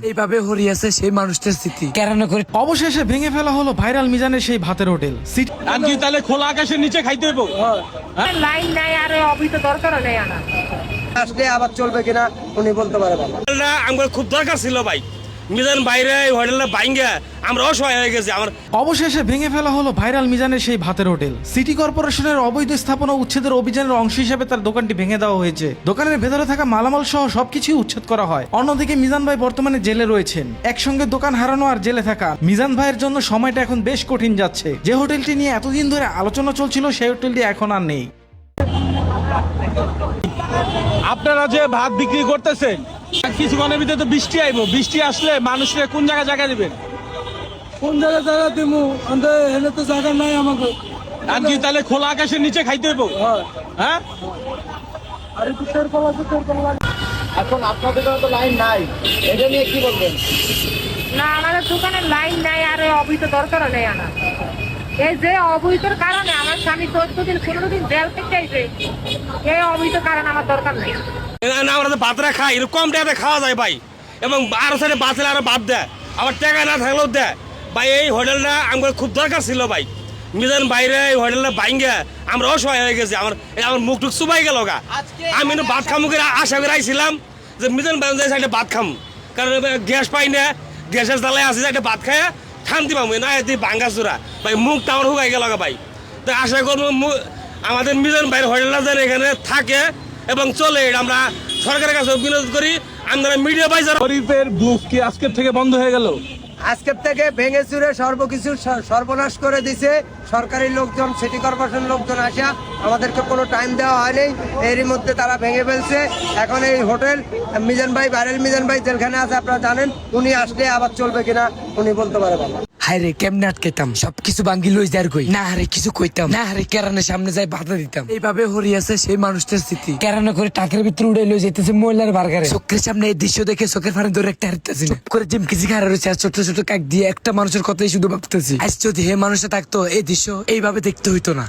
এইভাবে হরিয়াছে সেই মানুষটার স্মৃতি কেরানো করে অবশেষে ভেঙে ফেলা হলো ভাইরাল মিজানের সেই ভাতের হোটেল। কি তাহলে খোলা আকাশের নিচে খাইতে হইব? লাইন নাই আর অবৈধ দরকারও নেই আনা আসলে আবার চলবে কিনা উনি বলতে পারে না। আমার খুব দরকার ছিল ভাই, মিজান বাইরে হোটেলটা ভাঙ্গা আমরা অসহায় হয়ে গেছি। অবশেষে ভেঙে ফেলা হলো ভাইরাল মিজানের সেই ভাতের হোটেল। সিটি কর্পোরেশনের অবৈধ স্থাপনা উচ্ছেদের অভিযানের অংশ হিসেবে তার দোকানটি ভেঙে দেওয়া হয়েছে। দোকানের ভেতরে থাকা মালামাল সহ সবকিছু উচ্ছেদ করা হয়। অন্যদিকে মিজান ভাই বর্তমানে জেলে রয়েছেন। একসঙ্গে দোকান হারানো আর জেলে থাকা মিজান ভাইয়ের জন্য সময়টা এখন বেশ কঠিন যাচ্ছে। যে হোটেলটি নিয়ে এতদিন ধরে আলোচনা চলছিল সেই হোটেলটি এখন আর নেই। আপনারা যে ভাত বিক্রি করতেছেন, কিছুক্ষণের ভিতরে তো বৃষ্টি আইব, বৃষ্টি আসলে মানুষরা কোন জায়গা দিবেন? কোন জায়গা দিমু এনে তো জায়গা নাই আমাকে। আর কি তাহলে খোলা আকাশের নিচে খাইতে হইব? হ্যাঁ, আর একটু সেরকম আছে সেরকম লাগে। এখন আপনাদের তো লাইন নাই, এটা নিয়ে কি বলবেন? না আমাদের দোকানে লাইন নাই আর অবৈধ দরকারও নেই আনা। এই যে অবৈধর কারণে আমার স্বামী 14 দিন 15 দিন জেল থেকে আইছে, এই অবৈধ কারণে আমার দরকার নেই। আমরা তো ভাতরা খাই, এরকম কম টাকাতে খাওয়া যায় ভাই, এবং আরো সাইডে বাঁচলে আরো বাদ দেয়, আবার টাকা না থাকলেও দেয় ভাই। এই হোটেলটা আমার খুব দরকার ছিল ভাই, মিজান বাইরে এই হোটেলটা ভাঙ্গা আমরা অসহায় হয়ে গেছি। আমার মুখ টুক চুবাই গেল গা। আমি ভাত খামু করে আশা করে আইছিলাম যে মিজান বাইরে সাইডে ভাত খামু, কারণ গ্যাস পাই না, গ্যাসের জ্বালায় আসি একটা ভাত খায় শান্তি পাবো না। এতে ভাঙ্গা চূড়া ভাই, মুখটা আমার হুকাই গেল গা ভাই। তো আশা করবো আমাদের মিজান বাইরের হোটেলটা যেন এখানে থাকে এবং চলে, এটা আমরা সরকারের কাছে বিনোদ করি। আমরা মিডিয়া পাই যারা গরিবের বুক কি আজকের থেকে বন্ধ হয়ে গেল? আজকের থেকে ভেঙে চুরে সর্বকিছু সর্বনাশ করে দিছে সরকারি লোকজন, সিটি কর্পোরেশন লোকজন আসা, আমাদেরকে কোনো টাইম দেওয়া হয়নি। এরই মধ্যে তারা ভেঙে ফেলছে। এখন এই হোটেল মিজান ভাই, ভাইরাল মিজান ভাই জেলখানে আছে, আপনারা জানেন। উনি আসলে আবার চলবে কিনা উনি বলতে পারে না। হায় রে কেমনে আটকেতাম, সবকিছু ভাঙ্গি লই যার কই না হারে কিছু কইতাম না, হারে কেরানের সামনে যাই বাধা দিতাম। এইভাবে হরিয়াছে সেই মানুষটার স্মৃতি কেরানো করে টাকের ভিতরে উড়ে লই যেতেছে মহিলার বার্গারে। চোখের সামনে এই দৃশ্য দেখে চোখের ফানে ধরে একটা হারতেছি না, করে জিমকিজি খারা রয়েছে আর ছোট ছোট কাক দিয়ে একটা মানুষের কথাই শুধু ভাবতেছি। আজ যদি হে মানুষটা থাকতো এই দৃশ্য এইভাবে দেখতে হইতো না।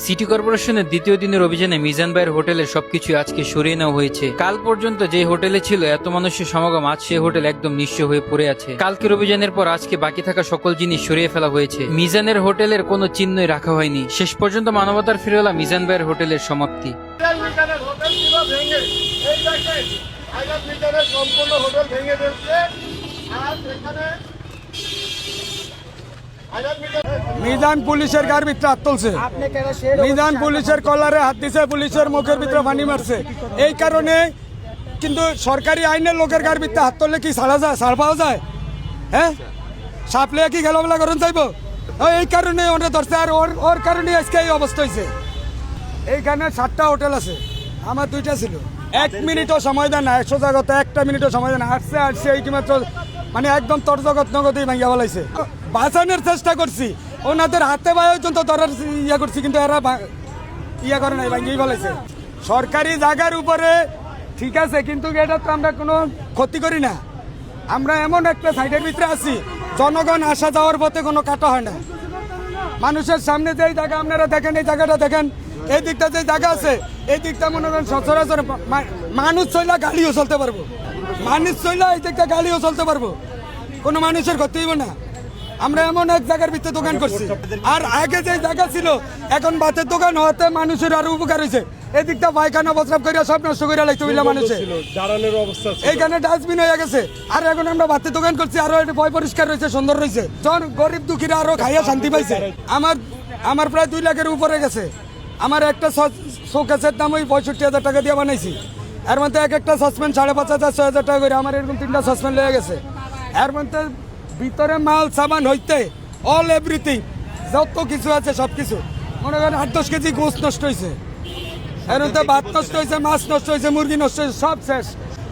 সিটি কর্পোরেশনের দ্বিতীয় দিনের অভিযানে মিজান ভাইয়ের হোটেলে সবকিছু আজকে সরিয়ে নেওয়া হয়েছে। কাল পর্যন্ত যে হোটেলে ছিল এত মানুষের সমাগম, আজ সেই হোটেল একদম নিঃস্ব হয়ে পড়ে আছে। কালকের অভিযানের পর আজকে বাকি থাকা সকল জিনিস সরিয়ে ফেলা হয়েছে। মিজানের হোটেলের কোনো চিহ্নই রাখা হয়নি। শেষ পর্যন্ত মানবতার ফিরোলা মিজান ভাইয়ের হোটেলের সমাপ্তি। মিজান পুলিশের গার ভিতরে হাত তুলছে, মিজান পুলিশের কলারে হাত দিছে, পুলিশের মুখের ভিতরে পানি মারছে। এই কারণে কিন্তু সরকারি আইনের লোকের গার ভিতরে হাত তুললে কি ছাড়া যায়, ছাড় পাওয়া যায়? হ্যাঁ, সাপলে কি খেলাবেলা করেন চাইবো? এই কারণে ওরা ধরছে, আর ওর কারণে আজকে এই অবস্থা হয়েছে। এইখানে 7টা হোটেল আছে, আমার 2টা ছিল। 1 মিনিটও সময় দেয় না, 100 জায়গাতে 1টা মিনিটও সময় দেয় না। আসছে এইমাত্র মানে একদম তর্জগত নগদেই ভাঙিয়া বলাইছে। বাঁচানোর চেষ্টা করছি, ওনাদের হাতে পায়ে পর্যন্ত ধরার ইয়া করছি, কিন্তু এরা ইয়া করে নাই, ভাঙিয়ে বলাইছে। সরকারি জায়গার উপরে ঠিক আছে, কিন্তু এটা তো আমরা কোনো ক্ষতি করি না। আমরা এমন একটা সাইডের ভিতরে আছি, জনগণ আসা যাওয়ার পথে কোনো কাটা হয় না। মানুষের সামনে যেই জায়গা আপনারা দেখেন, এই জায়গাটা দেখেন, এই দিকটা যে জায়গা আছে, এই দিকটা মনে করেন সচরাচর মানুষ চইলা গাড়িও চলতে পারবো, মানুষ চইলা এই দিকটা গাড়িও চলতে পারবো, কোনো মানুষের ক্ষতি হইব না। আমরা এমন এক জায়গার ভিতরে দোকান করছি, আর আগে যে জায়গা ছিল এখন ভাতের দোকান হওয়াতে মানুষের আরো উপকার হয়েছে। এই দিকটা পায়খানা প্রস্রাব করিয়া সব নষ্ট করে লাগতে হইলে মানুষের এইখানে ডাস্টবিন হয়ে গেছে, আর এখন আমরা ভাতের দোকান করছি, আরো ভয় পরিষ্কার রয়েছে, সুন্দর রয়েছে। জন গরিব দুঃখীরা আরো খাইয়া শান্তি পাইছে। আমার প্রায় 2 লাখের উপরে গেছে। আমার একটা শোকেসের দাম ওই 65,000 টাকা দিয়ে বানাইছি। এর মধ্যে একটা সসপ্যান 5,500 6,000 টাকা করে আমার এরকম 3টা সসপ্যান লেগে গেছে। এর মধ্যে ভিতরে মাল সামান হইতে অল এভরিথিং যত কিছু আছে সব কিছু, মনে করেন 8-10 কেজি গোস নষ্ট হয়েছে, এর মধ্যে ভাত নষ্ট হয়েছে, মাছ নষ্ট হয়েছে, মুরগি নষ্ট হয়েছে, সব শেষ।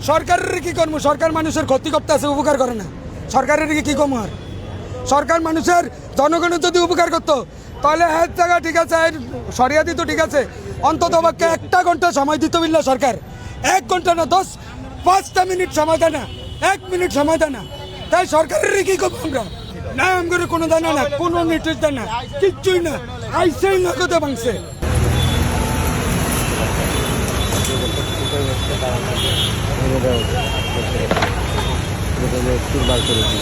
সরকারের কি করবো? সরকার মানুষের ক্ষতি করতে আছে, উপকার করে না। সরকারের কি কম? আর সরকার মানুষের জনগণের যদি উপকার করতো তাহলে এক জায়গা ঠিক আছে সরিয়ে দিত, ঠিক আছে, অন্তত পক্ষে 1 ঘন্টা সময় দিত বিল্লা সরকার। 1 ঘন্টা না, 5টা মিনিট সময় দেয় না, 1 মিনিট সময় দেয় না। তাই সরকারের কি করবো আমরা? না আমাদের কোনো দানা না, কোনো নির্দেশ দেয় না, কিচ্ছুই না, আইসেই নগদে ভাঙছে। হোটেলে ট্যুর বার করেছি।